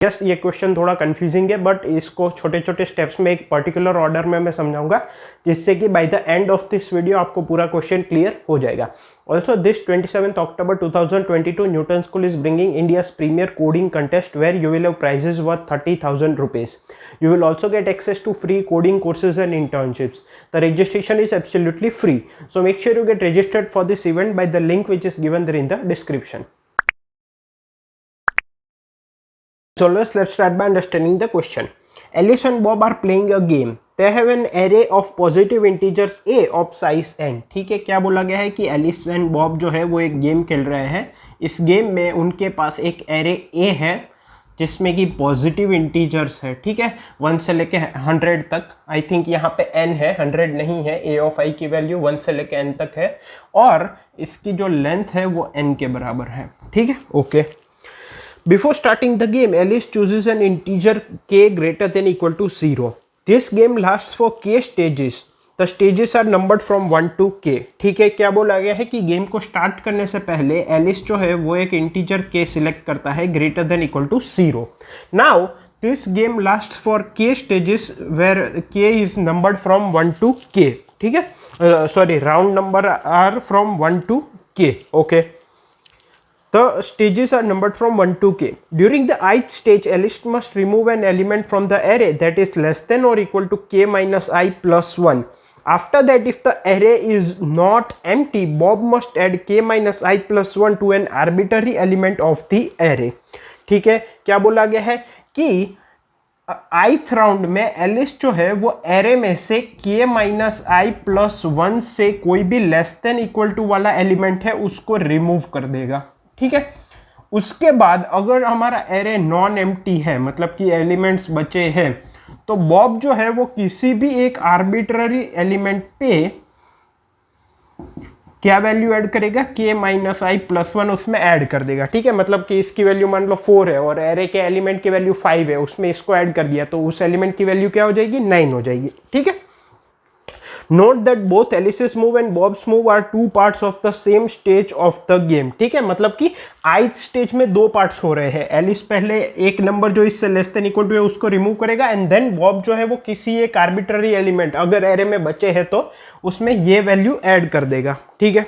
Yes, ये question थोड़ा confusing है, बट इसको छोटे छोटे स्टेप्स में एक पर्टिकुलर ऑर्डर में मैं समझाऊंगा, जिससे कि by the end of this video आपको पूरा क्वेश्चन क्लियर हो जाएगा। Also this 27th October 2022 Newton school is bringing India's premier coding contest where you will have prizes worth 30,000 rupees. You will also get access to free coding courses and internships. The registration is absolutely free, so make sure you get registered for this event by the link which is given there in the description. So let's start by understanding the question. Alice and Bob are playing a game. They have an array of positive integers a of size n. ठीक है, क्या बोला गया है कि Alice and Bob जो है वो एक गेम खेल रहे हैं। इस गेम में उनके पास एक एरे a है जिसमें कि पॉजिटिव इंटीजर्स है। ठीक है, 1 से लेके 100 तक। आई थिंक यहाँ पे n है, 100 नहीं है। a ऑफ i की वैल्यू 1 से लेके n तक है और इसकी जो लेंथ है वो n के बराबर है। ठीक है, okay. Before starting the game, Alice chooses an integer k greater than equal to 0. This game lasts for k stages. The stages are numbered from 1 to k. ठीक है, क्या बोला गया है कि गेम को स्टार्ट करने से पहले एलिस जो है वो एक इंटीजर k सिलेक्ट करता है greater than equal to 0. Now this game lasts for k stages where k is numbered from 1 to k. ठीक है, sorry, round number are from 1 to k. Okay, The stages are numbered from 1 to k. During the ith stage, Alice must remove an element from the array that is less than or equal to k minus I plus 1. After that, if the array is not empty, Bob must add k minus I plus 1 to an arbitrary element of the array. ठीक है, क्या बोला गया है कि ith round में Alice जो है वो एरे में से k माइनस आई प्लस 1 से कोई भी लेस देन इक्वल टू वाला एलिमेंट है उसको रिमूव कर देगा। ठीक है, उसके बाद अगर हमारा एरे नॉन एम्प्टी है, मतलब कि एलिमेंट्स बचे हैं, तो बॉब जो है वो किसी भी एक आर्बिट्ररी एलिमेंट पे क्या वैल्यू ऐड करेगा, k माइनस आई प्लस 1 उसमें ऐड कर देगा। ठीक है, मतलब कि इसकी वैल्यू मान लो 4 है और एरे के एलिमेंट की वैल्यू 5 है, उसमें इसको ऐड कर दिया तो उस एलिमेंट की वैल्यू क्या हो जाएगी, 9 हो जाएगी। ठीक है, Note that both Alice's move and Bob's move are two parts of the same stage of the game. ठीक है, मतलब कि ith स्टेज में दो पार्ट्स हो रहे हैं। एलिस पहले एक नंबर जो इससे लेस देन इक्वल टू है उसको रिमूव करेगा एंड देन बॉब जो है वो किसी एक आर्बिट्ररी एलिमेंट अगर एरे में बचे हैं तो उसमें ये वैल्यू ऐड कर देगा। ठीक है,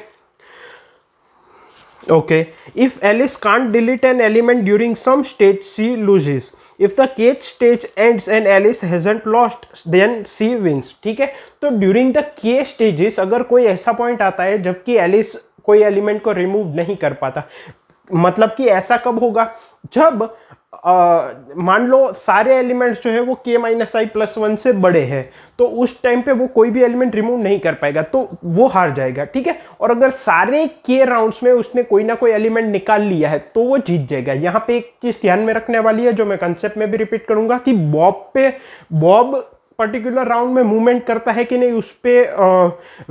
okay, if Alice can't delete an element during some stage, she loses. If the kth stage ends and Alice hasn't lost, then she wins. ठीक है, तो ड्यूरिंग द k स्टेजेस अगर कोई ऐसा पॉइंट आता है जबकि एलिस कोई एलिमेंट को रिमूव नहीं कर पाता, मतलब कि ऐसा कब होगा, जब मान लो सारे एलिमेंट्स जो है वो k माइनस आई प्लस 1 से बड़े हैं, तो उस टाइम पे वो कोई भी एलिमेंट रिमूव नहीं कर पाएगा, तो वो हार जाएगा। ठीक है, और अगर सारे k राउंड्स में उसने कोई ना कोई एलिमेंट निकाल लिया है तो वो जीत जाएगा। यहाँ पे एक चीज ध्यान में रखने वाली है जो मैं कंसेप्ट में भी रिपीट करूंगा कि बॉब पर्टिकुलर राउंड में मूवमेंट करता है कि नहीं, उस पे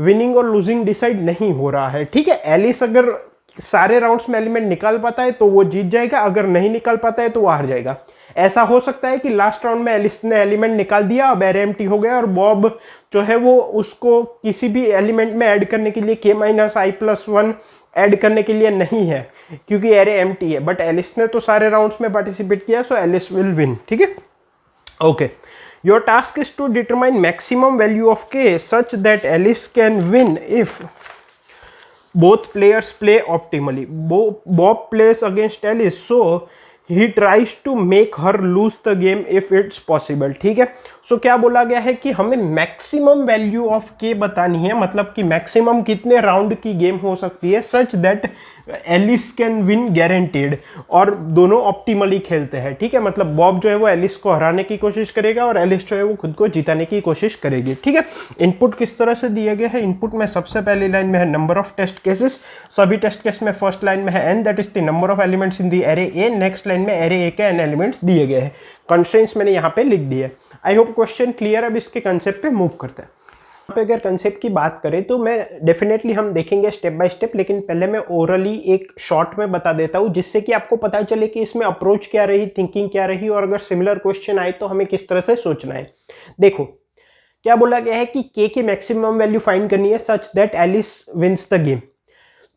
विनिंग और लूजिंग डिसाइड नहीं हो रहा है। ठीक है, एलिस अगर सारे राउंड्स में एलिमेंट निकाल पाता है तो वो जीत जाएगा, अगर नहीं निकाल पाता है तो वो हार जाएगा। ऐसा हो सकता है कि लास्ट राउंड में एलिस ने एलिमेंट निकाल दिया, अब एरे एम्प्टी हो गया और बॉब जो है वो उसको किसी भी एलिमेंट में ऐड करने के लिए k minus I plus 1 add करने के लिए नहीं है क्योंकि एरे एम्प्टी है, बट एलिस ने तो सारे राउंड्स में पार्टिसिपेट किया, सो एलिस विल विन। ठीक है, okay. Your task is to determine maximum value of k such that Alice can win if both players play optimally. Bob plays against Alice, so he tries to make her lose the game if it's possible. ठीक है, सो क्या बोला गया है कि हमें maximum value of k बतानी है, मतलब कि मैक्सिमम कितने राउंड की गेम हो सकती है such that Alice can win guaranteed, और दोनों ऑप्टिमली खेलते हैं। ठीक है, मतलब बॉब जो है वो एलिस को हराने की कोशिश करेगा और एलिस जो है वो खुद को जिताने की कोशिश करेगी। ठीक है, इनपुट किस तरह से दिया गया है, इनपुट में सबसे पहली लाइन में है नंबर ऑफ टेस्ट केसेस, सभी टेस्ट केस में फर्स्ट लाइन में है n, that is the number of elements in the array a, next line में एरे a के n एलिमेंट्स दिए गए हैं। कंस्ट्रेंट्स मैंने यहाँ पे लिख दिए। I hope question clear. अब इसके कंसेप्ट पे मूव करते हैं। यहाँ पे अगर कंसेप्ट की बात करें तो मैं डेफिनेटली हम देखेंगे स्टेप बाय स्टेप, लेकिन पहले मैं ओरली एक शॉर्ट में बता देता हूँ जिससे कि आपको पता चले कि इसमें अप्रोच क्या रही, थिंकिंग क्या रही, और अगर सिमिलर क्वेश्चन आए तो हमें किस तरह से सोचना है। देखो, क्या बोला गया है कि k की मैक्सिमम वैल्यू फाइंड करनी है such that Alice wins the game.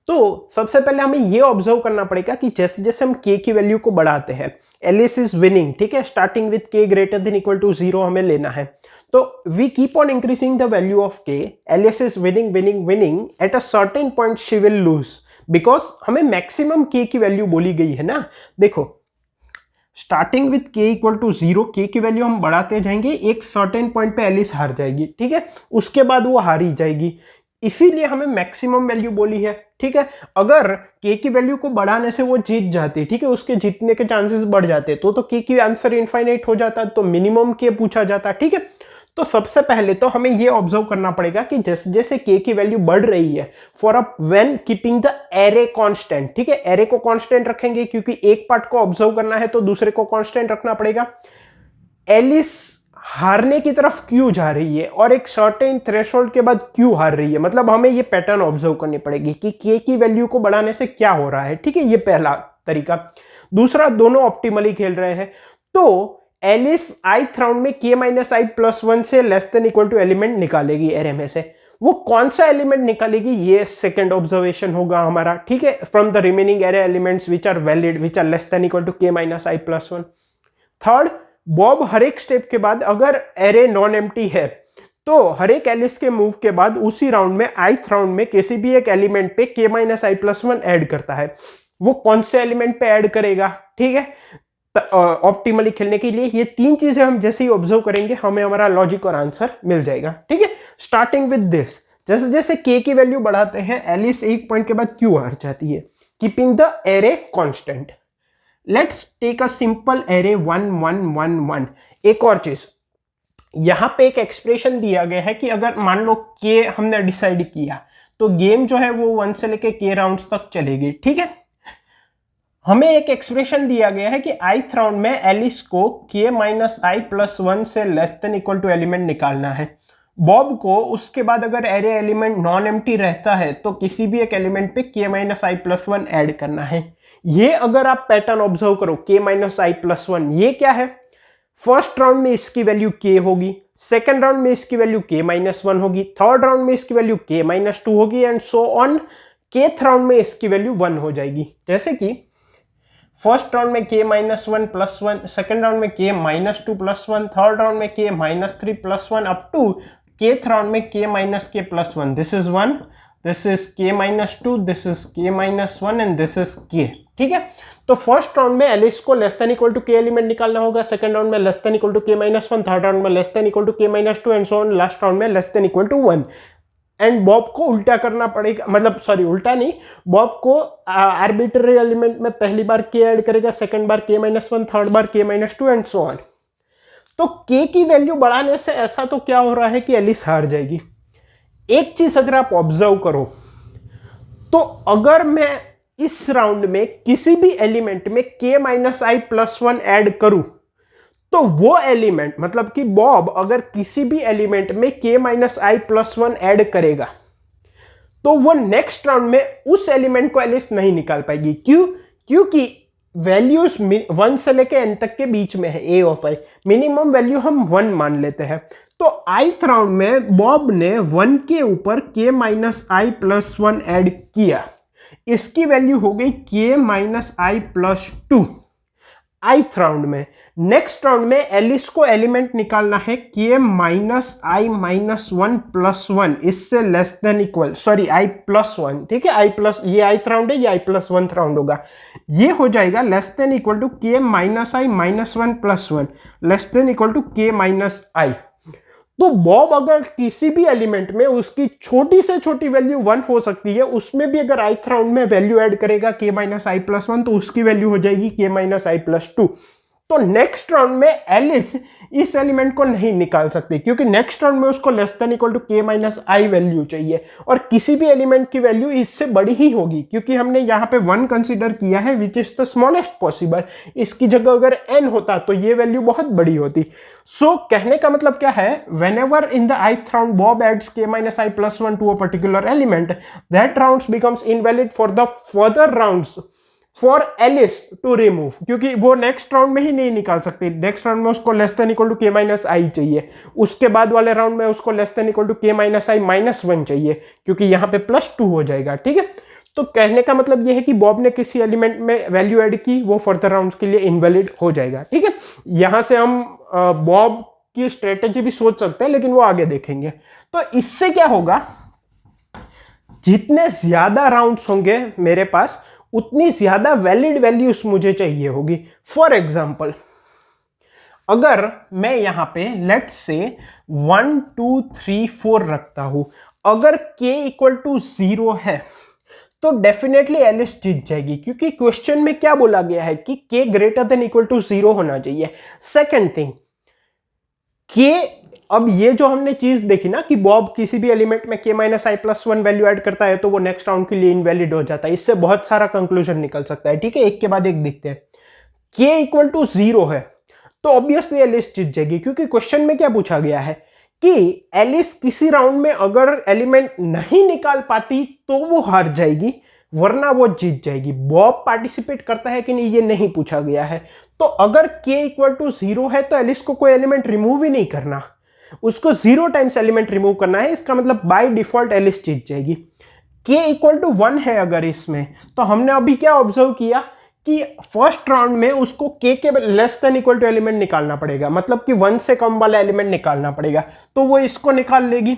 तो सबसे पहले हमें ये ऑब्जर्व करना पड़ेगा कि जैसे जैसे हम k की वैल्यू को बढ़ाते हैं, एलिस इज विनिंग, ठीक है, starting with k greater than equal to 0 हमें लेना है। तो we keep on increasing the value of k, Alice is winning winning winning, at a certain point she will lose, because हमें maximum k की वैल्यू बोली गई है ना। देखो starting with k equal to 0, k की वैल्यू हम बढ़ाते जाएंगे, एक सर्टेन पॉइंट पे एलिस हार जाएगी, ठीक है, उसके बाद वो हारी जाएगी, इसीलिए हमें मैक्सिमम वैल्यू बोली है, ठीक है। अगर k की वैल्यू को बढ़ाने से वो जीत जाती, ठीक है, उसके जीतने के चांसेस बढ़ जाते, तो k की आंसर इनफाइनाइट हो जाता, तो मिनिमम k पूछा जाता, ठीक है। तो सबसे पहले तो हमें ये ऑब्जर्व करना पड़ेगा कि जैसे जैसे k की वैल्यू बढ़ रही है, for a when keeping the array constant, ठीक है, एरे को कांस्टेंट रखेंगे क्योंकि एक पार्ट को ऑब्जर्व करना है तो दूसरे को कांस्टेंट रखना पड़ेगा। एलिस हारने की तरफ क्यों जा रही है और एक सर्टेन थ्रेशोल्ड के बाद क्यों हार रही है, मतलब हमें ये पैटर्न ऑब्जर्व करनी पड़ेगी कि k की वैल्यू को बढ़ाने से क्या हो रहा है, ठीक है, ये पहला तरीका। दूसरा, दोनों ऑप्टिमली खेल रहे हैं, तो एलिस ith राउंड में k माइनस आई प्लस 1 से less than equal to element निकालेगी एरे में से। वो कौन सा एलिमेंट निकालेगी, ये सेकंड ऑब्जर्वेशन होगा हमारा, ठीक है, from the remaining array elements which are valid which are less than equal to k minus I plus 1। Third, Bob हर एक स्टेप के बाद अगर एरे नॉन एम्प्टी है तो हर एक एलिस के मूव के बाद उसी राउंड में ith राउंड में किसी भी एक एलिमेंट पे k minus I plus 1 add करता है। वो कौन से एलिमेंट पे ऐड करेगा, ठीक है, ऑप्टिमली खेलने के लिए ये तीन चीजें हम जैसे ही ऑब्जर्व करेंगे हमें हमारा लॉजिक और आंसर मिल जाएगा, ठीक है। स्टार्टिंग विद दिस, जैसे जैसे k की वैल्यू बढ़ाते हैं एलिस एक पॉइंट के बाद क्यों हार जाती है, keeping the array constant. Let's take a simple array 1 1 1 1। एक और चीज, यहां पे एक एक्सप्रेशन दिया गया है कि अगर मान लो k हमने डिसाइड किया तो गेम जो है वो 1 से लेके k राउंड्स तक चलेगी, ठीक है। हमें एक एक्सप्रेशन दिया गया है कि ith राउंड में एलिस को k माइनस आई प्लस 1 से less than equal to element निकालना है। बॉब को उसके बाद अगर एरे एलिमेंट नॉन एम्प्टी रहता है तो किसी भी एक एलिमेंट पे k minus I plus 1 add करना है। ये अगर आप पैटर्न ऑब्जर्व करो, k माइनस आई प्लस 1, ये क्या है, फर्स्ट राउंड में इसकी वैल्यू k होगी, सेकेंड राउंड में इसकी वैल्यू k माइनस 1 होगी, थर्ड राउंड में इसकी वैल्यू k माइनस 2 होगी, and so on. Kth round में इसकी वैल्यू 1 हो जाएगी, जैसे कि फर्स्ट राउंड में k minus 1 plus 1, second round में k minus 2 plus 1, third round में k minus 3 plus 1, up to kth round में k minus k plus 1। This is 1, this is k minus 2, this is k minus 1 and this is k, ठीक है। तो first round में Alice को less than equal to k element निकालना होगा, second round में less than equal to k minus 1, third round में less than equal to k minus 2 and so on, last round में less than equal to 1। And Bob को उल्टा करना पड़ेगा, मतलब सॉरी उल्टा नहीं, बॉब को आर्बिट्ररी एलिमेंट में पहली बार k ऐड करेगा, second bar k minus 1, third bar k minus 2 and so on. तो k की वैल्यू बढ़ाने से ऐसा तो क्या हो रहा है कि एलिस हार जाएगी। एक चीज अगर आप ऑब्जर्व करो तो अगर मैं इस राउंड में किसी भी एलिमेंट में k minus I plus 1 add करूं तो वो एलिमेंट, मतलब कि बॉब अगर किसी भी एलिमेंट में k minus I plus 1 add करेगा तो वो नेक्स्ट राउंड में उस एलिमेंट को एलिस नहीं निकाल पाएगी। क्यों? क्योंकि वैल्यूज 1 से लेके n तक के बीच में है a of i, minimum value हम 1 मान लेते हैं। तो ith राउंड में बॉब ने 1 के ऊपर k minus I plus 1 add किया, इसकी वैल्यू हो गई k minus I plus 2 ith round में। नेक्स्ट राउंड में एलिस को एलिमेंट निकालना है k minus I minus 1 plus 1, इससे less than equal, sorry I plus 1, ठीक है, आई प्लस, ये ith राउंड है, ये आई प्लस 1 राउंड होगा, ये हो जाएगा less than equal to k minus I minus 1 plus 1 less than equal to k minus I. तो बॉब अगर किसी भी एलिमेंट में उसकी छोटी से छोटी वैल्यू 1 हो सकती है, उसमें भी अगर ith राउंड में वैल्यू ऐड करेगा k माइनस आई प्लस 1 तो उसकी वैल्यू हो जाएगी k माइनस आई प्लस 2। तो नेक्स्ट राउंड में एलिस इस एलिमेंट को नहीं निकाल सकती क्योंकि नेक्स्ट राउंड में उसको less than equal to k minus I value चाहिए, और किसी भी एलिमेंट की वैल्यू इससे बड़ी ही होगी क्योंकि हमने यहाँ पे 1 कंसीडर किया है which is the smallest possible. इसकी जगह अगर n होता तो ये वैल्यू बहुत बड़ी होती। सो कहने का मतलब क्या है, whenever in the ith round Bob adds k minus i plus 1 to a particular element, that rounds becomes invalid for the further rounds for Alice to remove, क्योंकि वो नेक्स्ट राउंड में ही नहीं निकाल सकती। नेक्स्ट राउंड में उसको less than equal to k minus I चाहिए, उसके बाद वाले राउंड में उसको less than equal to k minus I minus 1 चाहिए क्योंकि यहाँ पे प्लस 2 हो जाएगा, ठीक है। तो कहने का मतलब ये है कि बॉब ने किसी एलिमेंट में वैल्यू ऐड की, वो फर्दर राउंड्स के लिए इनवैलिड हो जाएगा। ठीक है, यहां से हम बॉब की स्ट्रेटेजी भी सोच सकते हैं, लेकिन वो आगे देखेंगे। तो इससे क्या होगा, जितने ज्यादा राउंड्स होंगे मेरे पास, उतनी ज्यादा वैलिड वैल्यूज मुझे चाहिए होगी। फॉर एग्जाम्पल, अगर मैं यहां पे लेट्स से 1 2 3 4 रखता हूं, अगर k इक्वल टू 0 है तो डेफिनेटली एलिस जीत जाएगी, क्योंकि क्वेश्चन में क्या बोला गया है कि k greater than equal to 0 होना चाहिए। सेकेंड थिंग, k, अब ये जो हमने चीज देखी ना कि बॉब किसी भी एलिमेंट में k minus I plus 1 value add करता है तो वो नेक्स्ट राउंड के लिए इनवैलिड हो जाता है। इससे बहुत सारा कंक्लूजन निकल सकता है। ठीक है, एक के बाद एक देखते हैं। k इक्वल टू 0 है तो ऑब्वियसली एलिस जीत जाएगी, क्योंकि क्वेश्चन में क्या पूछा गया है कि एलिस किसी राउंड में अगर एलिमेंट नहीं निकाल पाती तो वो हार जाएगी, वरना वो जीत जाएगी। बॉब पार्टिसिपेट करता है कि नहीं ये नहीं पूछा गया है। तो अगर k इक्वल टू 0 है तो एलिस को कोई एलिमेंट रिमूव ही नहीं करना, उसको 0 टाइम्स एलिमेंट रिमूव करना है। इसका मतलब बाय डिफॉल्ट एलिस जीत जाएगी। k इक्वल टू 1 है अगर इसमें, तो हमने अभी क्या ऑब्जर्व किया कि फर्स्ट राउंड में उसको k के less than equal to element निकालना पड़ेगा, मतलब कि 1 से कम वाला एलिमेंट निकालना पड़ेगा, तो वो इसको निकाल लेगी।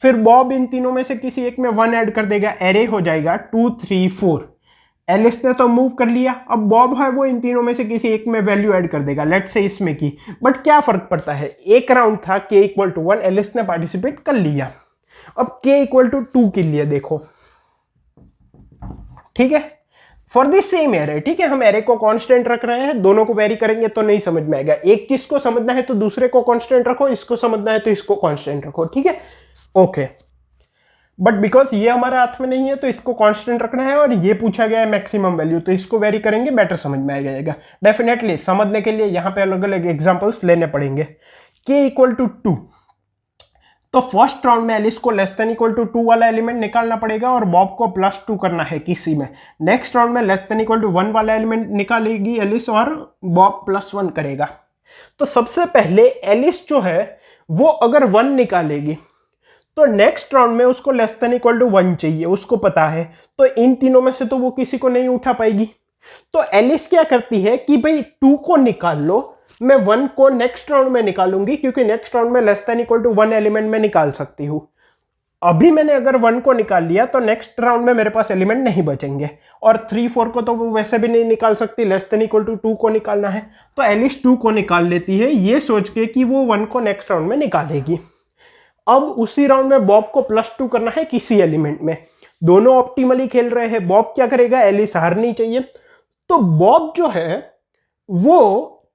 फिर बॉब इन तीनों में से किसी एक में 1 ऐड कर देगा, एरे हो जाएगा 2 3 4। एलिस ने तो मूव कर लिया, अब बॉब है वो इन तीनों में से किसी एक में वैल्यू ऐड कर देगा, लेट से इसमें की। बट क्या फर्क पड़ता है, एक राउंड था k इक्वल टू 1, एलिस ने पार्टिसिपेट कर लिया। अब k इक्वल टू 2 के लिए देखो, ठीक है, फॉर द सेम एरे। ठीक है, हम एरे को कांस्टेंट रख रहे हैं, दोनों को वेरी करेंगे तो नहीं समझ में आएगा। एक चीज को समझना है तो दूसरे को कांस्टेंट रखो, इसको समझना है तो इसको कांस्टेंट रखो। ठीक है, ओके। बट बिकॉज ये हमारे हाथ में नहीं है तो इसको कांस्टेंट रखना है, और ये पूछा गया है मैक्सिमम वैल्यू, तो इसको वेरी करेंगे, बेटर समझ में आ जाएगा। डेफिनेटली समझने के लिए यहाँ पे अलग अलग एग्जाम्पल्स लेने पड़ेंगे। k इक्वल टू 2, तो फर्स्ट राउंड में एलिस को लेस देन इक्वल टू 2 वाला एलिमेंट निकालना पड़ेगा और बॉब को +2 करना है किसी में। नेक्स्ट राउंड में लेस देन इक्वल टू 1 वाला एलिमेंट निकालेगी एलिस और बॉब +1 करेगा। तो सबसे पहले एलिस जो है वो अगर 1 निकालेगी तो नेक्स्ट राउंड में उसको लेस देन इक्वल टू 1 चाहिए, उसको पता है। तो इन तीनों में से तो वो किसी को नहीं उठा पाएगी। तो एलिस क्या करती है कि भाई 2 को निकाल लो, मैं 1 को नेक्स्ट राउंड में निकालूंगी, क्योंकि नेक्स्ट राउंड में less than equal to 1 element में निकाल सकती हूं। अभी मैंने अगर 1 को निकाल लिया तो नेक्स्ट राउंड में मेरे पास एलिमेंट नहीं बचेंगे, और 3 4 को तो वो वैसे भी नहीं निकाल सकती, लेस देन इक्वल टू 2 को निकालना है। तो एलिस 2 को निकाल लेती है, ये सोच के कि वो 1 को नेक्स्ट राउंड में निकालेगी। अब उसी राउंड में बॉब को +2 करना है किसी एलिमेंट में। दोनों ऑप्टिमली खेल रहे हैं। बॉब क्या करेगा, एलिस हारनी चाहिए, तो बॉब जो है वो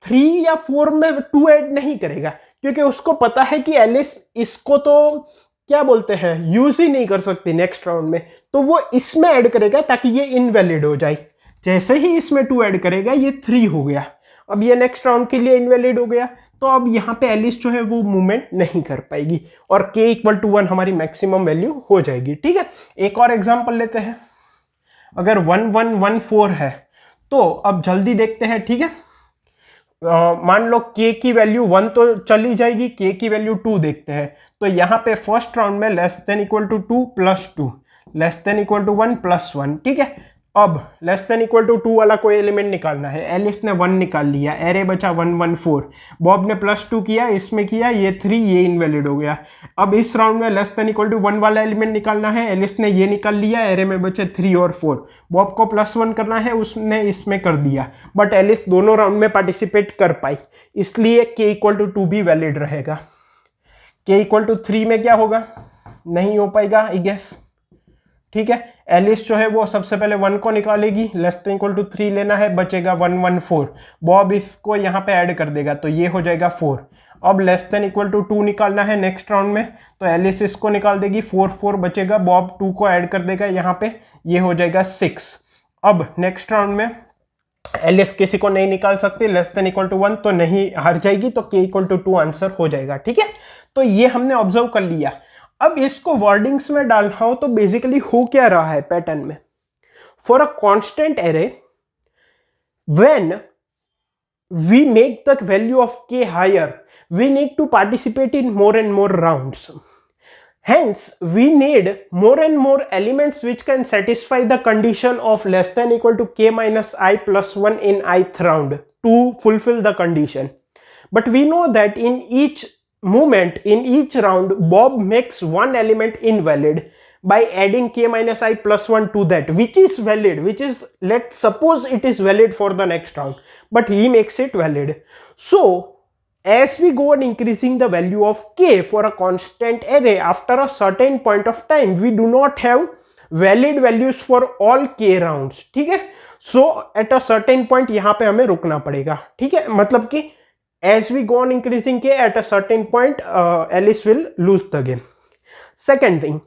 3 या 4 में 2 ऐड नहीं करेगा, क्योंकि उसको पता है कि एलिस इसको तो क्या बोलते हैं यूज ही नहीं कर सकती नेक्स्ट राउंड में, तो वो इसमें ऐड करेगा ताकि ये इनवैलिड हो जाए। जैसे ही इसमें 2 ऐड करेगा ये 3 हो गया, अब ये नेक्स्ट राउंड के लिए इनवैलिड हो गया। तो अब यहाँ पे एलिस जो है वो मूवमेंट नहीं कर पाएगी और k इक्वल टू 1 हमारी मैक्सिमम वैल्यू हो जाएगी। ठीक है, एक और एग्जांपल लेते हैं। अगर 1 1 1 4 है तो अब जल्दी देखते हैं। ठीक है, मान लो k की वैल्यू 1 तो चली जाएगी, k की वैल्यू 2 देखते हैं। तो यहाँ पे फर्स्ट राउंड में less than equal to 2 +2, less than equal to 1 +1। ठीक है, अब लेस देन इक्वल टू 2 वाला कोई एलिमेंट निकालना है। एलिस ने 1 निकाल लिया, एरे बचा 1 1 4। बॉब ने +2 किया, इसमें किया, ये 3, ये इनवैलिड हो गया। अब इस राउंड में लेस देन इक्वल टू 1 वाला एलिमेंट निकालना है। एलिस ने ये निकाल लिया, एरे में बचे 3 और 4। बॉब को +1 करना है, उसने इसमें कर दिया, बट एलिस दोनों राउंड में पार्टिसिपेट कर पाई, इसलिए k इक्वल टू 2 भी वैलिड रहेगा। k इक्वल टू 3 में क्या होगा, नहीं हो पाएगा आई गेस। ठीक है, एलिस जो है वो सबसे पहले 1 को निकालेगी, लेस देन इक्वल टू 3 लेना है, बचेगा 1 1 4। बॉब इसको यहाँ पे ऐड कर देगा तो ये हो जाएगा 4। अब लेस देन इक्वल टू 2 निकालना है नेक्स्ट राउंड में, तो एलिस इसको निकाल देगी, 4 4 बचेगा, बॉब 2 को ऐड कर देगा यहाँ पे, ये हो जाएगा 6। अब नेक्स्ट राउंड में एलिस किसी को नहीं निकाल सकती, लेस देन इक्वल टू 1 तो नहीं हार जाएगी, तो k इक्वल टू 2 आंसर हो जाएगा। ठीक है, तो ये हमने ऑब्जर्व कर लिया। अब इसको वर्डिंग्स में डालना हो तो बेसिकली हो क्या रहा है पैटर्न में, for a constant array when we make the value of k higher we need to participate in more and more rounds. Hence, we need more and more elements which can satisfy the condition of less than equal to k minus I plus 1 in ith round to fulfill the condition. But we know that in each movement, in each round, Bob makes one element invalid by adding k minus I plus 1 to that, which is valid, let's suppose it is valid for the next round, but he makes it valid. So, as we go on increasing the value of k for a constant array, after a certain point of time we do not have valid values for all k rounds. ठीक है, so at a certain point यहाँ पे हमें रुकना पड़ेगा. ठीक है, मतलब कि as we go on increasing k, at a certain point Alice will lose the game. Second thing,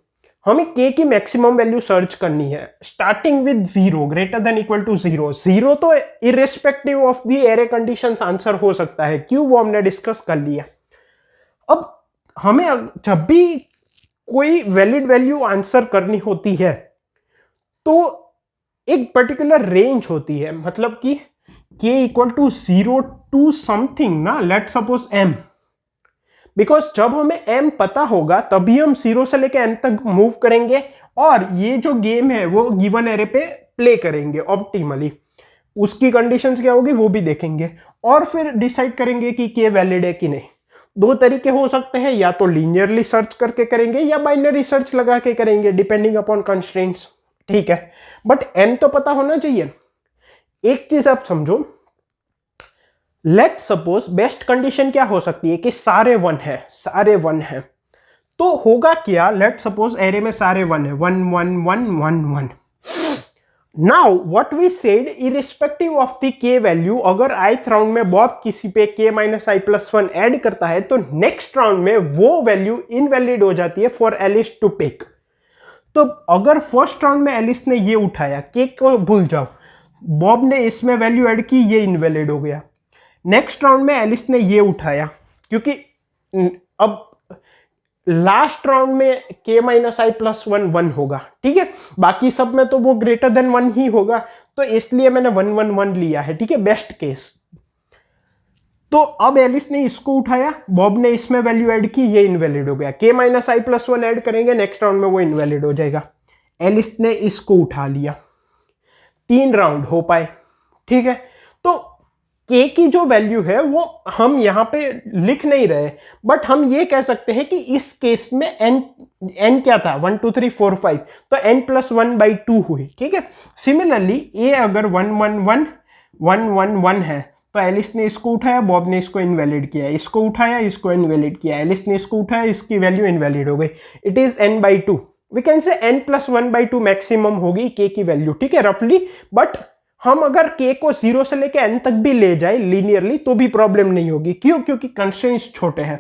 हमें k की मैक्सिमम वैल्यू सर्च करनी है starting with 0 greater than equal to 0. 0 तो irrespective of the array conditions answer हो सकता है, क्यों, वो हमने डिस्कस कर लिया. अब हमें जब भी कोई वैलिड वैल्यू आंसर करनी होती है तो एक पर्टिकुलर रेंज होती है, मतलब कि k equal to 0 to something ना, लेट सपोज m, बिकॉज जब हमें m पता होगा तभी हम 0 से लेकर m तक मूव करेंगे और ये जो गेम है वो गिवन एरे पे प्ले करेंगे ऑप्टिमली. उसकी कंडीशंस क्या होगी वो भी देखेंगे और फिर डिसाइड करेंगे कि k वैलिड है कि नहीं. दो तरीके हो सकते हैं, या तो लीनियरली सर्च करके करेंगे या बाइनरी सर्च लगा के करेंगे डिपेंडिंग अपॉन कंस्ट्रेंट्स. ठीक है, बट m तो पता होना चाहिए. एक चीज आप समझो, लेट सपोज बेस्ट कंडीशन क्या हो सकती है कि सारे 1 है, सारे 1 है, तो होगा क्या, लेट सपोज एरे में सारे 1 है, 1 1 1 1 1. Now what we said, irrespective of the k value, अगर ith राउंड में बॉब किसी पे k minus I plus 1 add करता है तो नेक्स्ट राउंड में वो वैल्यू इनवैलिड हो जाती है फॉर एलिस टू पिक. तो अगर फर्स्ट राउंड में एलिस ने ये उठाया, k को भूल जाओ, बॉब ने इसमें वैल्यू ऐड की, ये इनवैलिड हो गया. नेक्स्ट राउंड में एलिस ने ये उठाया, क्योंकि अब लास्ट राउंड में k माइनस आई प्लस 1 1 होगा. ठीक है, बाकी सब में तो वो ग्रेटर देन 1 ही होगा, तो इसलिए मैंने 1 1 1 लिया है. ठीक है, बेस्ट केस. तो अब एलिस ने इसको उठाया, बॉब ने इसमें वैल्यू ऐड की, ये इनवैलिड हो गया. k minus I plus 1 add करेंगे, नेक्स्ट राउंड में वो इनवैलिड हो जाएगा. एलिस ने इसको उठा लिया, 3 राउंड हो पाए. ठीक है, तो k की जो वैल्यू है वो हम यहां पे लिख नहीं रहे, बट हम ये कह सकते हैं कि इस केस में n क्या था, 1 2 3 4 5, तो n प्लस 1 बाई 2 हुई. ठीक है, सिमिलरली a अगर 1 1 1 1 1 1 है तो एलिस ने इसको उठाया, बॉब ने इसको इनवैलिड किया, इसको उठाया, इसको इनवैलिड किया, एलिस ने इसको उठाया, इसकी वैल्यू इनवैलिड हो गई. It is n by 2. We can say n plus 1 by 2 maximum होगी k की वैल्यू. ठीक है, रफली. बट हम अगर k को 0 से लेकर n तक भी ले जाए लीनियरली तो भी प्रॉब्लम नहीं होगी. क्यों? क्योंकि कंस्ट्रेंट्स छोटे हैं.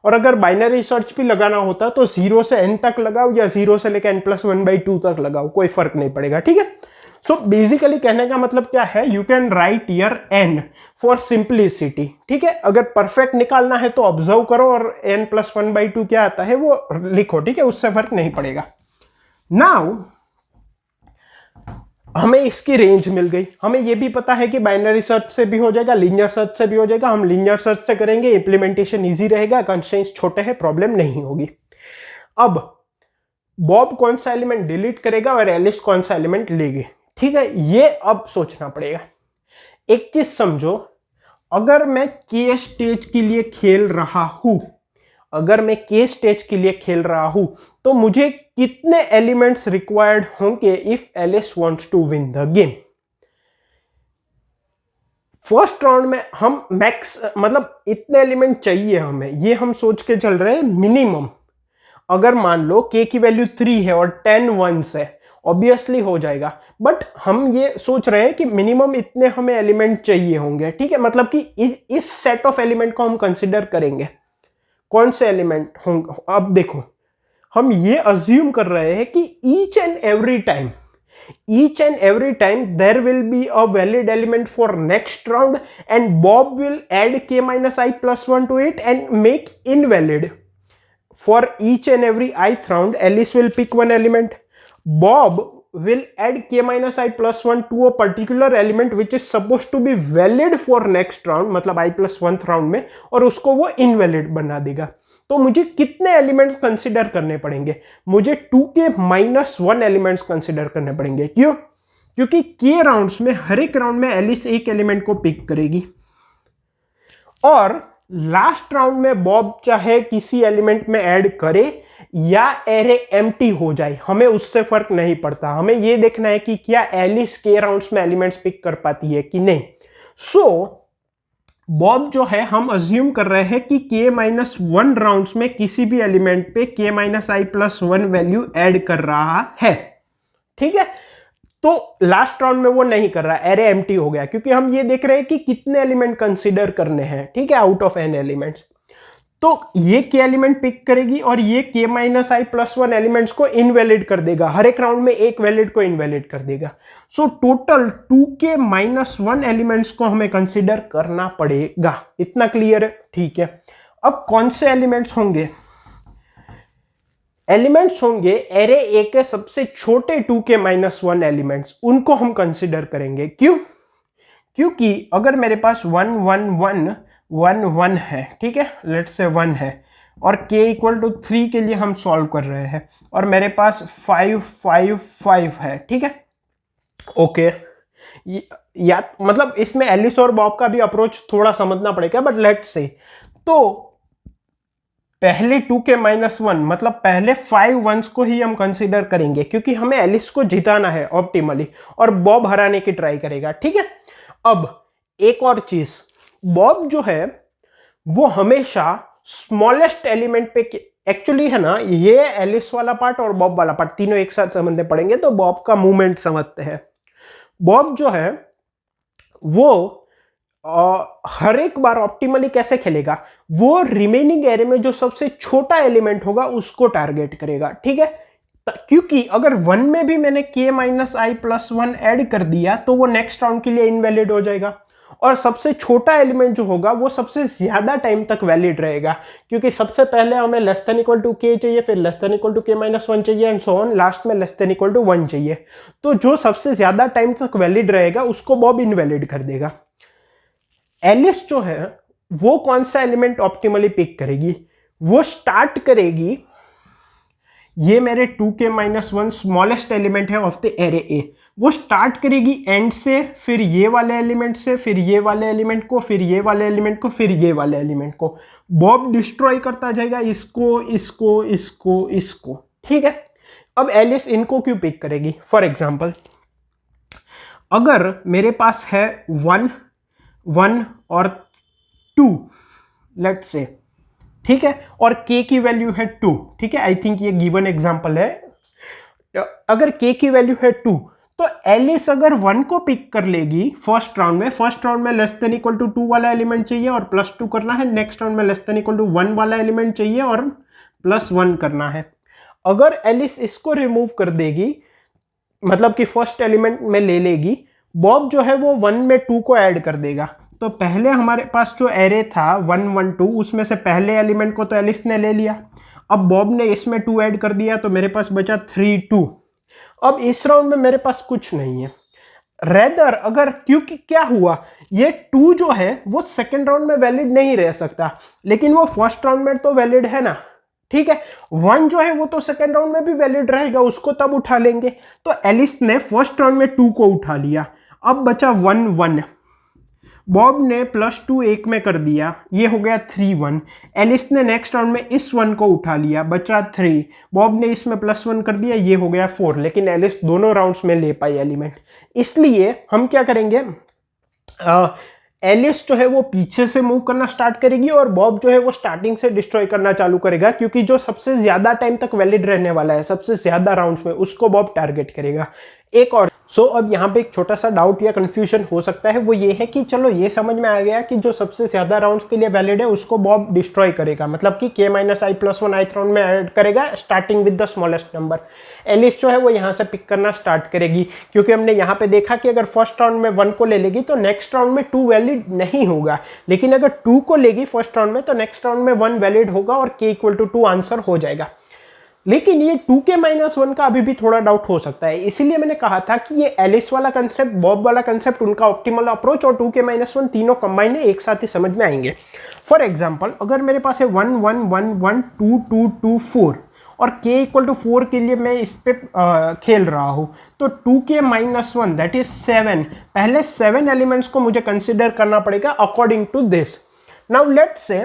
और अगर बाइनरी सर्च भी लगाना होता तो 0 से n तक लगाओ या 0 से लेकर n प्लस 1 बाई 2 तक लगाओ, कोई फर्क नहीं पड़ेगा. ठीक है, सो बेसिकली कहने का मतलब क्या है, you can write your n for simplicity. ठीक है, अगर परफेक्ट निकालना है तो ऑब्जर्व करो और n प्लस 1 बाई 2 क्या आता है वो लिखो. ठीक है, उससे फर्क नहीं पड़ेगा. नाउ हमें इसकी रेंज मिल गई. हमें यह भी पता है कि बाइनरी सर्च से भी हो जाएगा, लीनियर सर्च से भी हो जाएगा. हम लीनियर सर्च से करेंगे, इंप्लीमेंटेशन इजी रहेगा, कंस्ट्रेंट्स छोटे हैं, प्रॉब्लम नहीं होगी. अब बॉब कौन सा एलिमेंट डिलीट करेगा और एलिस कौन सा एलिमेंट लेगी. ठीक है, ये अब सोचना पड़ेगा. एक चीज समझो, अगर मैं k स्टेज के लिए खेल रहा हूं, अगर मैं k स्टेज के लिए खेल रहा हूं तो मुझे कितने एलिमेंट्स रिक्वायर्ड होंगे if Alice wants to win the game. First round में हम मैक्स मतलब इतने एलिमेंट चाहिए हमें, ये हम सोच के चल रहे हैं मिनिमम. अगर मान लो k की वैल्यू 3 है और 10 1s है, ऑब्वियसली हो जाएगा, बट हम ये सोच रहे हैं कि मिनिमम इतने हमें एलिमेंट चाहिए होंगे. ठीक है, मतलब कि इस सेट ऑफ एलिमेंट को हम कंसिडर करेंगे. कौन से एलिमेंट होंगे, अब देखो, हम ये अज्यूम कर रहे हैं कि each and every time there will be a valid element for next round and Bob will add k minus I plus 1 to it and make invalid for each and every ith round. Alice will pick one element, Bob will add k minus I plus 1 to a particular element which is supposed to be valid for next round, मतलब I plus 1th round में, और उसको वो invalid बना देगा. तो मुझे कितने एलिमेंट्स कंसिडर करने पड़ेंगे? मुझे 2k-1 एलिमेंट्स कंसिडर करने पड़ेंगे। क्यों? क्योंकि k राउंड्स में हर एक राउंड में एलिस एक एलिमेंट को पिक करेगी और लास्ट राउंड में बॉब चाहे किसी एलिमेंट में ऐड करे या एरे एम्प्टी हो जाए, हमें उससे फर्क नहीं पड़ता। हमें यह देखना है कि क्या एलिस के राउंड्स में एलिमेंट्स पिक कर पाती है कि नहीं। सो बॉब जो है हम अज्यूम कर रहे हैं कि k-1 राउंड्स में किसी भी एलिमेंट पे k-i+1 वैल्यू ऐड कर रहा है। ठीक है, तो लास्ट राउंड में वो नहीं कर रहा, एरे एम्प्टी हो गया, क्योंकि हम ये देख रहे हैं कि कितने एलिमेंट कंसीडर करने हैं। ठीक है, आउट ऑफ n एलिमेंट्स। तो ये k एलिमेंट पिक करेगी और ये k-i+1 एलिमेंट्स को इनवैलिड कर देगा, हर एक राउंड में एक वैलिड को इनवैलिड कर देगा। सो टोटल 2k-1 एलिमेंट्स को हमें कंसीडर करना पड़ेगा। इतना क्लियर है? ठीक है, अब कौन से एलिमेंट्स होंगे? एलिमेंट्स होंगे एरे ए के सबसे छोटे 2k-1 एलिमेंट्स, उनको हम कंसीडर करेंगे। क्यों? क्योंकि अगर मेरे पास 1 1 1 1 1 है, ठीक है, लेट्स से 1 है, और k=3 के लिए हम सॉल्व कर रहे हैं, और मेरे पास 5 5 5 है। ठीक है, ओके, या मतलब इसमें एलिस और बॉब का भी अप्रोच थोड़ा समझना पड़ेगा, बट लेट्स से तो पहले 2k-1 मतलब पहले 5 वंस को ही हम कंसीडर करेंगे, क्योंकि हमें एलिस को जिताना है ऑप्टिमली, और बॉब हराने की ट्राई करेगा। ठीक है, अब एक और चीज, बॉब जो है वो हमेशा स्मॉलेस्ट एलिमेंट पे, एक्चुअली है ना, ये एलिस वाला पार्ट और बॉब वाला पार्ट तीनों एक साथ समझने पड़ेंगे, तो बॉब का मूवमेंट समझते हैं। बॉब जो है वो हर एक बार ऑप्टिमली कैसे खेलेगा? वो रिमेनिंग एरे में जो सबसे छोटा एलिमेंट होगा उसको टारगेट करेगा। ठीक है, क्योंकि अगर 1 में भी मैंने k-i+1 ऐड कर दिया तो वो नेक्स्ट राउंड के लिए इनवैलिड हो जाएगा, और सबसे छोटा एलिमेंट जो होगा वो सबसे ज्यादा टाइम तक वैलिड रहेगा, क्योंकि सबसे पहले हमें k चाहिए, फिर k-1 चाहिए, एंड सो ऑन, लास्ट में <1 चाहिए। तो जो सबसे ज्यादा टाइम तक वैलिड रहेगा उसको बॉब इनवैलिड कर देगा। एलिस जो है वो कौन सा एलिमेंट ऑप्टिमली पिक करेगी? वो स्टार्ट करेगी, ये मेरे 2k-1 स्मॉलेस्ट एलिमेंट है ऑफ द एरे ए, वो स्टार्ट करेगी एंड से, फिर ये वाले एलिमेंट से, फिर ये वाले एलिमेंट को, फिर ये वाले एलिमेंट को, फिर ये वाले एलिमेंट को। बॉब डिस्ट्रॉय करता जाएगा इसको, इसको, इसको, इसको। ठीक है, अब एलिस इनको क्यों पिक करेगी? फॉर एग्जाम्पल, अगर मेरे पास है 1 1 और 2, लेट्स से, ठीक है, और k की वैल्यू है 2, ठीक है, आई थिंक ये गिवन एग्जांपल है। अगर k की वैल्यू है 2, तो एलिस अगर 1 को पिक कर लेगी फर्स्ट राउंड में <2 वाला एलिमेंट चाहिए और +2 करना है, नेक्स्ट राउंड में <1 वाला एलिमेंट चाहिए और +1 करना है। अगर एलिस इसको रिमूव कर देगी, मतलब कि फर्स्ट एलिमेंट में ले लेगी, बॉब जो है वो 1 में 2 को ऐड कर देगा। तो पहले हमारे पास जो एरे था 1 1 2, उसमें से पहले एलिमेंट को तो एलिस ने ले लिया, अब बॉब ने इसमें 2 ऐड कर दिया, तो मेरे पास बचा 3 2। अब इस राउंड में मेरे पास कुछ नहीं है। रेदर अगर, क्योंकि क्या हुआ, ये 2 जो है वो सेकेंड राउंड में वैलिड नहीं रह सकता, लेकिन वो फर्स्ट राउंड में तो वैलिड है ना। ठीक है, 1 जो है वो तो सेकेंड राउंड में भी वैलिड रहेगा, उसको तब उठा लेंगे। तो एलिस ने फर्स्ट राउंड में 2 को उठा लिया, अब बचा 1 1। बॉब ने +2 एक में कर दिया, ये हो गया 3 1। एलिस ने नेक्स्ट राउंड में इस 1 को उठा लिया, बचा 3। बॉब ने इसमें +1 कर दिया, ये हो गया 4। लेकिन एलिस दोनों राउंड्स में ले पाई एलिमेंट, इसलिए हम क्या करेंगे, एलिस जो है वो पीछे से मूव करना स्टार्ट करेगी और बॉब जो है वो स्टार्टिंग से डिस्ट्रॉय करना चालू करेगा, क्योंकि जो सबसे ज्यादा टाइम तक वैलिड रहने वाला है, सबसे ज्यादा राउंड्स में, उसको बॉब टारगेट करेगा। एक और अब यहाँ पे एक छोटा सा डाउट या कंफ्यूजन हो सकता है, वो ये है कि चलो ये समझ में आ गया कि जो सबसे ज्यादा राउंड्स के लिए वैलिड है उसको बॉब डिस्ट्रॉय करेगा, मतलब कि k-i+1 ith राउंड में ऐड करेगा starting with the smallest number. Alice जो है वो यहाँ से पिक करना स्टार्ट करेगी, क्योंकि हमने यहाँ पे देखा कि अगर फर्स्ट राउंड में 1 को ले लेगी तो नेक्स्ट राउंड में 2 वैलिड नहीं होगा, लेकिन अगर 2 को लेगी फर्स्ट राउंड में तो नेक्स्ट राउंड में 1 वैलिड होगा और k=2 आंसर हो जाएगा। लेकिन ये 2k-1 का अभी भी थोड़ा डाउट हो सकता है, इसीलिए मैंने कहा था कि ये एलिस वाला कंसेप्ट, बॉब वाला कंसेप्ट, उनका ऑप्टिमल अप्रोच और 2k-1 तीनों कंबाइन है, एक साथ ही समझ में आएंगे। फॉर एग्जाम्पल अगर मेरे पास है 1 1 1 1 2 2 2 4 और k इक्वल टू 4 के लिए मैं इस पे खेल रहा हूं, तो 2k माइनस 1 दैट इज 7। पहले 7 एलिमेंट्स को मुझे कंसिडर करना पड़ेगा according to this. Now let's say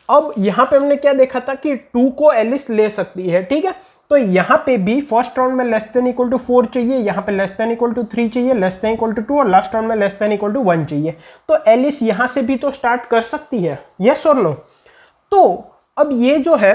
अब यहां पे हमने क्या देखा था कि 2 को एलिस ले सकती है, ठीक है। तो यहां पे भी फर्स्ट राउंड में लेस देन इक्वल टू 4 चाहिए, यहां पे लेस देन इक्वल टू 3 चाहिए, लेस देन इक्वल टू 2 और लास्ट राउंड में लेस देन इक्वल टू 1 चाहिए। तो एलिस यहां से भी तो स्टार्ट कर सकती है, यस और नो। तो अब ये जो है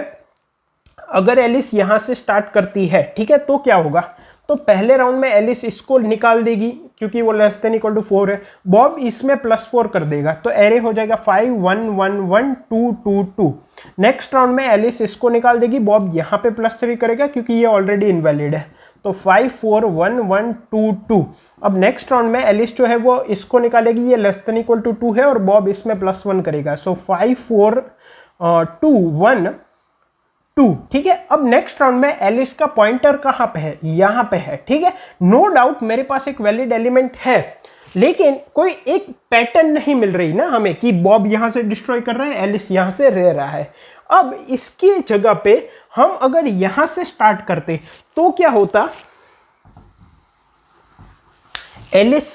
अगर एलिस यहां से स्टार्ट करती है, ठीक है, तो क्या होगा, तो पहले राउंड में एलिस इसको निकाल देगी क्योंकि वो लेस देन इक्वल टू 4 है, बॉब इसमें +4 कर देगा, तो एरे हो जाएगा 5 1 1 1 2 2 2। नेक्स्ट राउंड में एलिस इसको निकाल देगी, बॉब यहाँ पे +3 करेगा क्योंकि ये ऑलरेडी इनवैलिड है, तो 5 4 1 1 2 2। अब नेक्स्ट राउंड में एलिस जो है वो इसको निकालेगी, ये लेस देन इक्वल टू 2 है और बॉब इसमें +1 करेगा, सो 5 4 2 1 2, ठीक है। अब नेक्स्ट राउंड में एलिस का पॉइंटर कहां पे है, यहां पे है, ठीक है। नो डाउट मेरे पास एक वैलिड एलिमेंट है, लेकिन कोई एक पैटर्न नहीं मिल रही ना हमें कि बॉब यहां से डिस्ट्रॉय कर रहा है, एलिस यहां से रह रहा है। अब इसकी जगह पे हम अगर यहां से स्टार्ट करते तो क्या होता, एलिस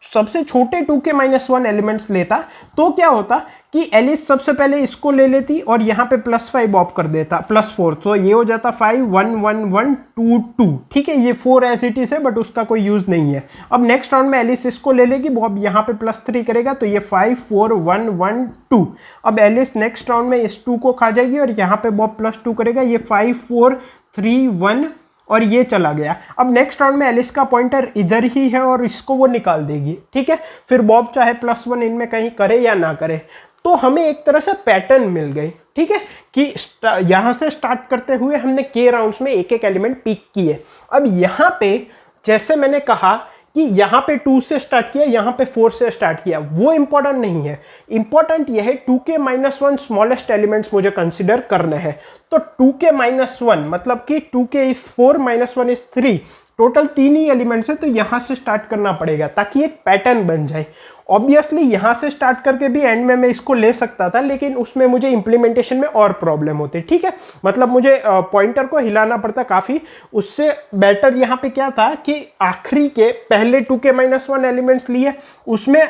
सबसे छोटे 2k माइनस 1 एलिमेंट्स लेता, तो क्या होता कि एलिस सबसे पहले इसको ले लेती और यहाँ पे +5 ऑफ कर देता, +4, तो ये हो जाता 5 1 1 1 2 2, ठीक है। ये 4 एज इट इज है बट उसका कोई यूज नहीं है। अब नेक्स्ट राउंड में एलिस इसको ले लेगी, बॉब यहाँ पे +3 करेगा, तो ये 5 4 1 1 2। अब एलिस नेक्स्ट राउंड में इस 2 को खा जाएगी और यहाँ पे बॉब +2 करेगा, ये 5 4 3 1 और ये चला गया। अब नेक्स्ट राउंड में एलिस का पॉइंटर इधर ही है और इसको वो निकाल देगी, ठीक है। फिर बॉब चाहे +1 इनमें कहीं करे या ना करे, तो हमें एक तरह से पैटर्न मिल गई, ठीक है, कि यहां से स्टार्ट करते हुए हमने के राउंड्स में एक एक एलिमेंट पिक किए। अब यहां पे जैसे मैंने कहा कि यहां पे 2 से स्टार्ट किया, यहां पे 4 से स्टार्ट किया, वो इंपॉर्टेंट नहीं है। इंपॉर्टेंट यह है 2k माइनस 1 स्मॉलेस्ट एलिमेंट्स मुझे कंसिडर करने हैं। तो 2k माइनस 1 मतलब कि 2k is 4 minus 1 is 3, total 3 he elements है, तो यहां से स्टार्ट करना पड़ेगा ताकि एक पैटर्न बन जाए। ऑब्वियसली यहां से स्टार्ट करके भी एंड में मैं इसको ले सकता था, लेकिन उसमें मुझे इंप्लीमेंटेशन में और प्रॉब्लम होती, ठीक है। मतलब मुझे पॉइंटर को हिलाना पड़ता काफ़ी। उससे बेटर यहाँ पे क्या था कि आखिरी के पहले 2k माइनस 1 एलिमेंट्स लिए, उसमें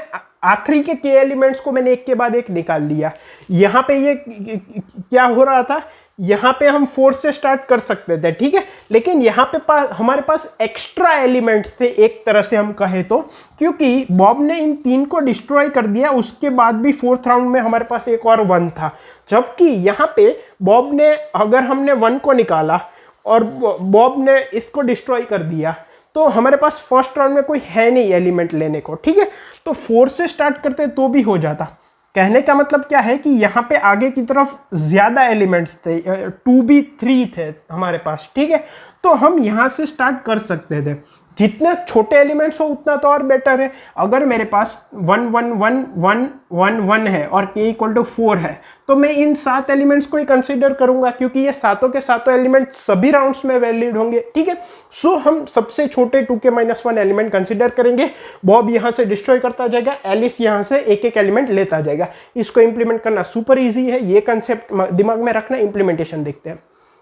आखिरी के k एलिमेंट्स को मैंने एक के बाद एक निकाल लिया। यहाँ पे ये क्या हो रहा था, यहाँ पे हम 4 से स्टार्ट कर सकते थे, ठीक है, लेकिन यहाँ पे हमारे पास एक्स्ट्रा एलिमेंट्स थे एक तरह से हम कहे तो, क्योंकि बॉब ने इन 3 को डिस्ट्रॉय कर दिया, उसके बाद भी 4th राउंड में हमारे पास एक और 1 था। जबकि यहाँ पे बॉब ने, अगर हमने 1 को निकाला और बॉब ने इसको डिस्ट्रॉय कर दिया, तो हमारे पास फर्स्ट राउंड में कोई है नहीं एलिमेंट लेने को, ठीक है। तो 4 से स्टार्ट करते तो भी हो जाता। कहने का मतलब क्या है कि यहाँ पे आगे की तरफ ज्यादा एलिमेंट्स थे, 2 भी 3 थे हमारे पास, ठीक है। तो हम यहाँ से स्टार्ट कर सकते थे। जितने छोटे एलिमेंट्स हो उतना तो और बेटर है। अगर मेरे पास 1 1 1 1 1 1 है और k इक्वल टू 4 है, तो मैं इन 7 एलिमेंट्स को ही कंसीडर करूंगा, क्योंकि ये सातों के सातों एलिमेंट सभी राउंड्स में वैलिड होंगे, ठीक है। सो हम सबसे छोटे 2k माइनस 1 एलिमेंट कंसीडर करेंगे। बॉब यहाँ से डिस्ट्रॉय करता जाएगा, एलिस यहाँ से एक एक एलिमेंट लेता जाएगा। इसको इंप्लीमेंट करना सुपर ईजी है, ये कंसेप्ट दिमाग में रखना। इंप्लीमेंटेशन देखते हैं।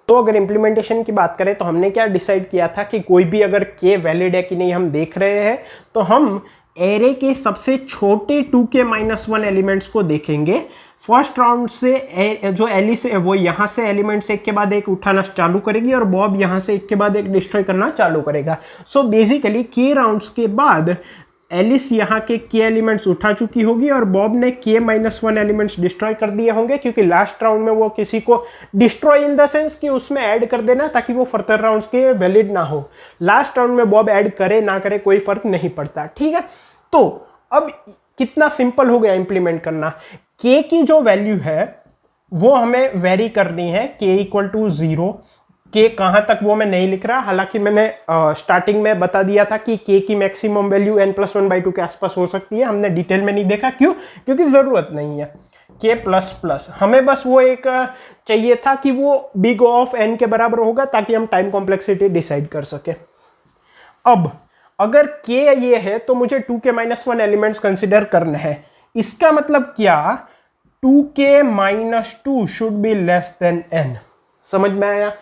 तो अगर इम्प्लीमेंटेशन की बात करें तो हमने क्या डिसाइड किया था कि कोई भी अगर k वैलिड है कि नहीं हम देख रहे हैं, तो हम एरे के सबसे छोटे 2k माइनस 1 एलिमेंट्स को देखेंगे। फर्स्ट राउंड से जो एलिस है वो यहाँ से एलिमेंट्स एक के बाद एक उठाना चालू करेगी और बॉब यहाँ से एक के बाद एक डिस्ट्रॉय करना चालू करेगा। सो बेसिकली k राउंड्स के बाद एलिस यहाँ के k एलिमेंट्स उठा चुकी होगी और बॉब ने k माइनस 1 एलिमेंट्स डिस्ट्रॉय कर दिए होंगे, क्योंकि लास्ट राउंड में वो किसी को डिस्ट्रॉय इन द सेंस कि उसमें ऐड कर देना ताकि वो फर्दर राउंड्स के वैलिड ना हो। लास्ट राउंड में बॉब ऐड करे ना करे कोई फर्क नहीं पड़ता, ठीक है। तो अब कितना सिंपल हो गया इंप्लीमेंट करना। k की जो वैल्यू है वो हमें वेरी करनी है, k इक्वल टू 0। k कहाँ तक वो मैं नहीं लिख रहा, हालांकि मैंने स्टार्टिंग में बता दिया था कि k की मैक्सिमम वैल्यू n+1/2 के आसपास हो सकती है। हमने डिटेल में नहीं देखा, क्यों? क्योंकि ज़रूरत नहीं है। k++ हमें बस वो एक चाहिए था कि वो बिग ऑफ n के बराबर होगा ताकि हम टाइम कॉम्प्लेक्सिटी डिसाइड कर सके। अब अगर k ये है तो मुझे 2k-1 एलिमेंट्स कंसिडर करना है। इसका मतलब क्या, 2k minus 2 should be less than n। समझ में आया?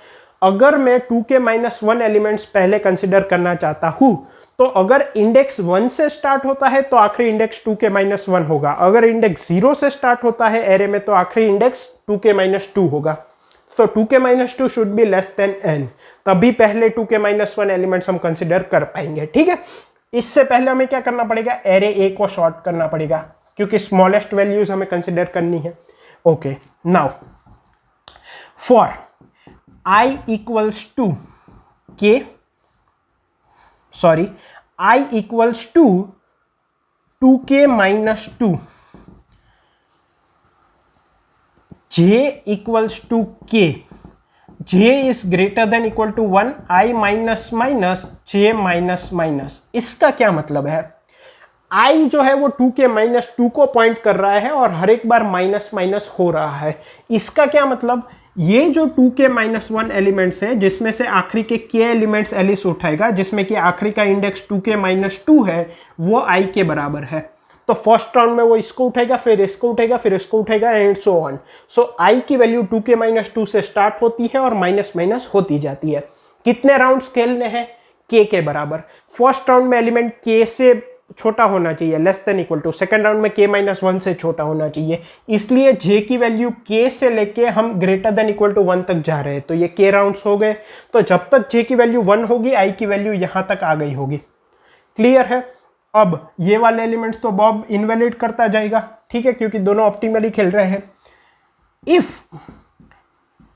अगर मैं 2k माइनस 1 एलिमेंट्स पहले कंसिडर करना चाहता हूं, तो अगर इंडेक्स 1 से स्टार्ट होता है तो आखिरी इंडेक्स 2k माइनस 1 होगा। अगर इंडेक्स 0 से स्टार्ट होता है एरे में तो आखिरी इंडेक्स 2k माइनस 2 होगा। सो 2k minus 2 should be less than n, तभी पहले 2k माइनस 1 एलिमेंट्स हम कंसिडर कर पाएंगे। ठीक है, इससे पहले हमें क्या करना पड़ेगा, एरे ए को शॉर्ट करना पड़ेगा, क्योंकि स्मॉलेस्ट वैल्यूज हमें कंसिडर करनी है। Okay, now for i equals to k, sorry i equals to 2k minus 2, j equals to k, j is greater than equal to 1, i minus minus j minus minus. इसका क्या मतलब है, i जो है वो 2k minus 2 को point कर रहा है और हर एक बार माइनस माइनस हो रहा है। इसका क्या मतलब, ये जो 2k माइनस 1 एलिमेंट्स है, जिसमें से आखिरी के k एलिमेंट्स एलिस उठाएगा, जिसमें कि आखिरी का इंडेक्स 2k माइनस 2 है, वो i के बराबर है। तो फर्स्ट राउंड में वो इसको उठेगा, फिर इसको उठेगा, फिर इसको उठेगा, and so on. So i की वैल्यू 2k माइनस 2 से स्टार्ट होती है और माइनस माइनस होती जाती है। कितने राउंड्स खेलने हैं, k के बराबर। फर्स्ट राउंड में एलिमेंट k से छोटा होना चाहिए, less than equal to. Second round में k माइनस 1 से छोटा होना चाहिए, इसलिए j की वैल्यू k से लेके हम ग्रेटर देन इक्वल टू 1 तक जा रहे हैं। तो ये k राउंड्स हो गए। तो जब तक j की वैल्यू 1 होगी, i की वैल्यू यहां तक आ गई होगी। क्लियर है? अब ये वाले एलिमेंट्स तो बॉब इनवैलिड करता जाएगा, ठीक है, क्योंकि दोनों ऑप्टिमली खेल रहे हैं। If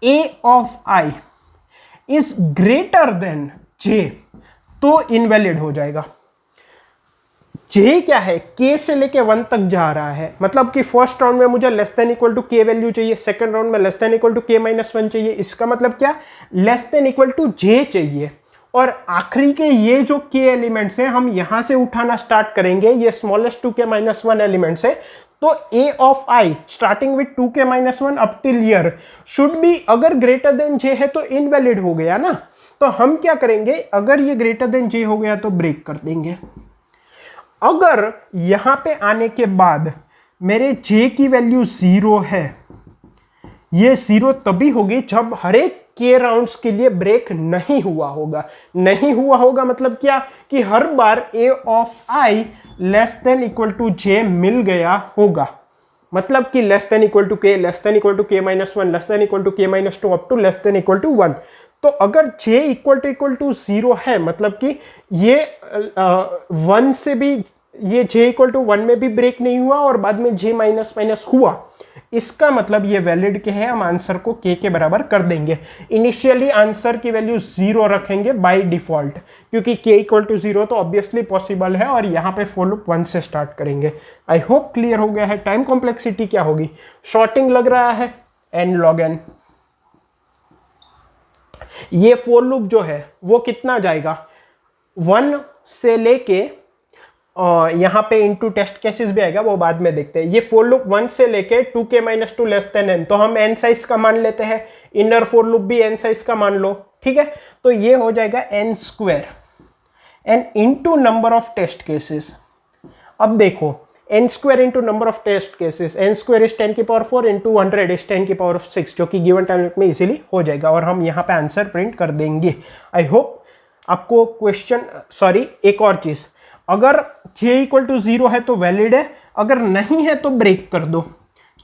a of i is greater then j, तो इनवैलिड हो जाएगा। j क्या है, k से लेके 1 तक जा रहा है, मतलब कि फर्स्ट राउंड में मुझे less than equal to k value चाहिए, सेकंड राउंड में less than equal to k minus 1 चाहिए। इसका मतलब क्या, less than equal to j चाहिए। और आखिरी के ये जो k एलिमेंट्स हैं, हम यहां से उठाना स्टार्ट करेंगे, ये स्मॉलेस्ट 2k माइनस 1 एलिमेंट्स है। तो a of i starting with 2k minus 1 up till year should be, अगर ग्रेटर देन j है तो इनवैलिड हो गया ना। तो हम क्या करेंगे, अगर ये ग्रेटर देन j हो गया तो ब्रेक कर देंगे। अगर यहां पे आने के बाद मेरे j की वैल्यू 0 है, ये 0 तभी होगी जब हर एक k राउंड्स के लिए ब्रेक नहीं हुआ होगा। नहीं हुआ होगा मतलब क्या, कि हर बार a of i less than equal to j मिल गया होगा। मतलब कि less than equal to k, less than equal to k minus 1, less than equal to k minus 2 up to less than equal to 1। तो अगर j equal to 0 है, मतलब कि ये 1 से भी, ये j इक्वल टू 1 में भी ब्रेक नहीं हुआ और बाद में j माइनस माइनस हुआ, इसका मतलब ये वैलिड के है। हम आंसर को k के बराबर कर देंगे। इनिशियली आंसर की वैल्यू 0 रखेंगे बाय डिफॉल्ट, क्योंकि k इक्वल टू 0 तो ऑब्वियसली पॉसिबल है, और यहाँ पे फॉर लूप 1 से स्टार्ट करेंगे। आई होप क्लियर हो गया है। टाइम कॉम्प्लेक्सिटी क्या होगी, शॉर्टिंग लग रहा है n log n। ये फॉर लूप जो है वो कितना जाएगा, 1 से लेके यहाँ पे इनटू टेस्ट केसेस भी आएगा, वो बाद में देखते हैं। ये फॉर लूप 1 से लेके 2k minus 2 less then n, तो हम n साइज का मान लेते हैं। इनर फॉर लूप भी n साइज का मान लो, ठीक है। तो ये हो जाएगा n square, n into number of test cases. अब देखो, n square into number of test cases, n square is 10 की पावर 4 इंटू 100 इज 10 की पावर 6, जो कि गिवन टाइम में इजीली हो जाएगा, और हम यहाँ पे आंसर प्रिंट कर देंगे। आई होप आपको क्वेश्चन, सॉरी एक और चीज, अगर j इक्वल टू 0 है तो वैलिड है, अगर नहीं है तो ब्रेक कर दो,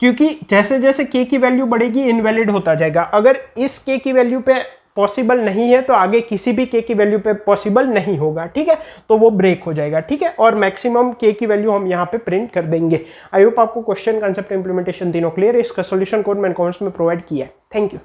क्योंकि जैसे जैसे k की वैल्यू बढ़ेगी इनवैलिड होता जाएगा। अगर इस k की वैल्यू पे पॉसिबल नहीं है तो आगे किसी भी k की वैल्यू पे पॉसिबल नहीं होगा, ठीक है, तो वो ब्रेक हो जाएगा, ठीक है। और मैक्सिमम k की वैल्यू हम यहाँ पे प्रिंट कर देंगे। आई होप आपको क्वेश्चन, कंसेप्ट, इंप्लीमेंटेशन तीनों क्लियर है। इसका सॉल्यूशन कोड मैंने कमेंट्स में प्रोवाइड किया है। Thank you.